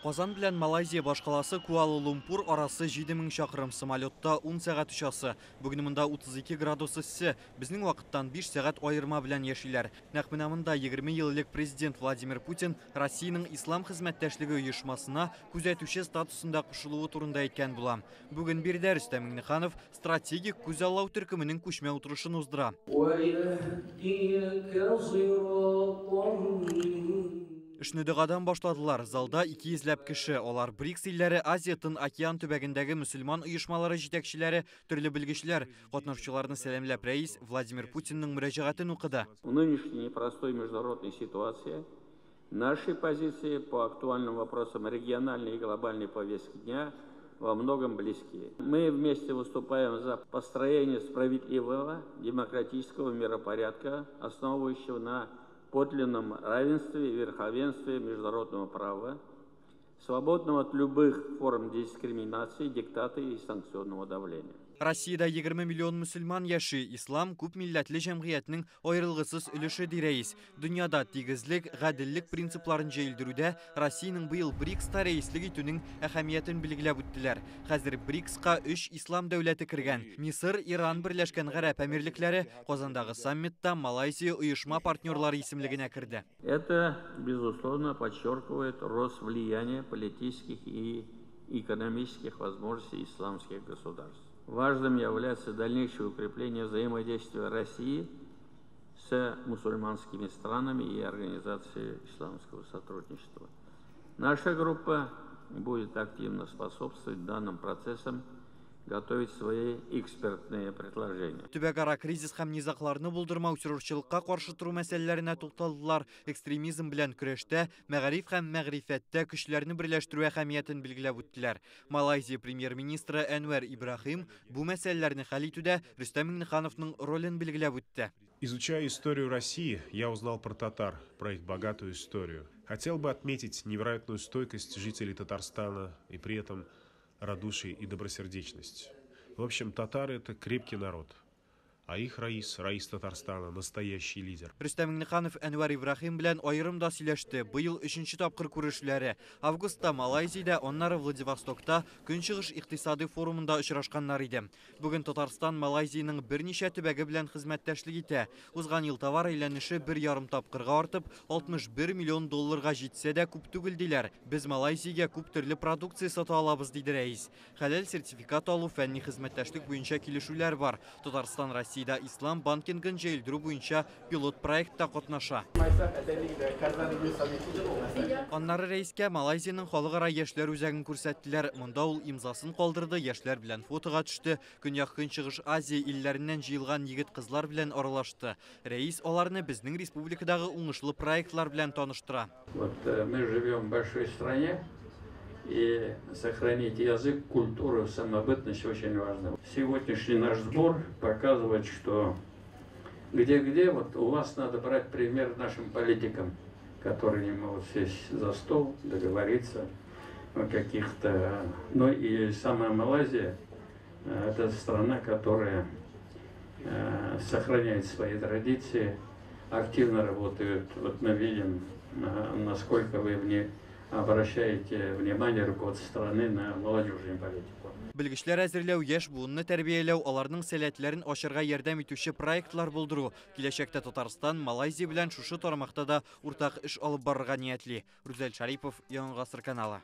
Казан белән Малайзия башкаласы Куала-Лумпур арасы 7000 шақырым самолетта 10 сәгать учасы. Бүген монда 32 градус иссе, безнең вакыттан 5 сәгать айырма белән яшиләр. Нәкъ менә монда 20 ел элек президент Владимир Путин Россиянең ислам хезмәттәшлеге оешмасына күзәтүче статусында кушылуы турында әйткән була. Бүген биредә Рөстәм Миңнеханов стратегик күзаллау төркеменең күчмә утырышын уздыра. Эшне дәгадан башладылар. Залда 200 кеше. Алар БРИКС илләре, Азия Тын океан төбәгендәге мөселман оешмалары җитәкчеләре, төрле белгечләр. Катнашучыларны сәламләп рәис Владимир Путинның мөрәҗәгатен укыды. В нынешней непростой международной ситуации наши позиции по актуальным вопросам региональной и глобальной повестки дня во многом близки. Мы вместе выступаем за построение справедливого демократического миропорядка, основывающего на подлинном равенстве и верховенстве международного права, свободного от любых форм дискриминации, диктата и санкционного давления. Россиядә 20 миллион мөселман яши. Ислам күп милләтле җәмгыятьнең аерылгысыз өлеше ди рәис. Дөньяда тигезлек, гаделлек принципларын җәелдерүдә Россиянең быел БРИКСта рәислек итүнең әһәмиятен билгеләп үттеләр. Хәзер БРИКСка 3 ислам дәүләте кергән. Мисыр, Иран, Берләшкән Гарәп Әмирлекләре Казандагы саммитта Малайзия оешма партнерлары исемлегенә керде. Это, безусловно, подчеркивает рост влияния политических и экономических возможностей исламских государств. Важным является дальнейшее укрепление взаимодействия России с мусульманскими странами и организацией исламского сотрудничества. Наша группа будет активно способствовать данным процессам, готовить свои экспертные предложения. Төбәкара кризис һәм низакларны булдырмау, террорчылыкка каршы туру мәсьәләләренә тукталдылар. Экстремизм белән көрәштә, мәгариф һәм мәгърифәттә көчләрне берләштерү әһәмиятен билгеләп үттеләр. Малайзия премьер-министры Әнвәр Ибрахим бу мәсьәләләрне хәл итүдә Рөстәм Миңнехановның ролен билгеләп үтте. Изучая историю России, я узнал про татар, про их богатую историю. Хотел бы отметить невероятную стойкость жителей Татарстана и при этом радушие и добросердечность. В общем, татары — это крепкий народ. А их раис Татарстана, настоящий лидер. Рөстәм Миңнеханов Әнвәр Ибрахим белән аерымда сөйләште. Быел 3нче тапкыр күрешүләре. Августта Малайзиядә, аннары Владивостокта Көнчыгыш икътисади форумында очрашканнар иде. Бүген Татарстан Малайзиянең берничә төбәге белән хезмәттәшлек итә. Узган ел товар әйләнеше 1,5 тапкырга артып, 61 миллион долларга җитсә дә күп түгел диләр. Без Малайзиягә күп төрле продукция сата алабыз, диде рәис. Хәләл сертификат алу, фәнни хезмәттәшлек буенча килешүләр бар. Татарстан Россиядә ислам банкингын җәелдерү буенча пилот проектта катнаша. Аннары рәискә Малайзиянең халыкара яшьләр үзәген күрсәттеләр. Монда ул имзасын калдырды, яшьләр белән фотога төште. Көньяк-Көнчыгыш Азия илләреннән җыелган егет-кызлар белән аралашты. Рәис аларны безнең республикадагы уңышлы проектлар белән таныштыра. Мы живем в большой стране, и сохранить язык, культуру, самобытность очень важно. Сегодняшний наш сбор показывает, что где-где вот у вас надо брать пример нашим политикам, которые не могут сесть за стол, договориться о каких-то... Ну и самая Малайзия – это страна, которая сохраняет свои традиции, активно работает. Вот мы видим, насколько вы в ней обращаете внимание руководства страны на молодежную политику. Белгечләр әзерләү, яшь буынны тәрбияләү, аларның сәләтләрен ашырга ярдәм итүче проектлар булдыру. Киләчәктә Татарстан Малайзия белән шушы тармакта да уртак эш алып барырга ниятли. Рүзәл Шарипов, Яңа Гасыр каналы.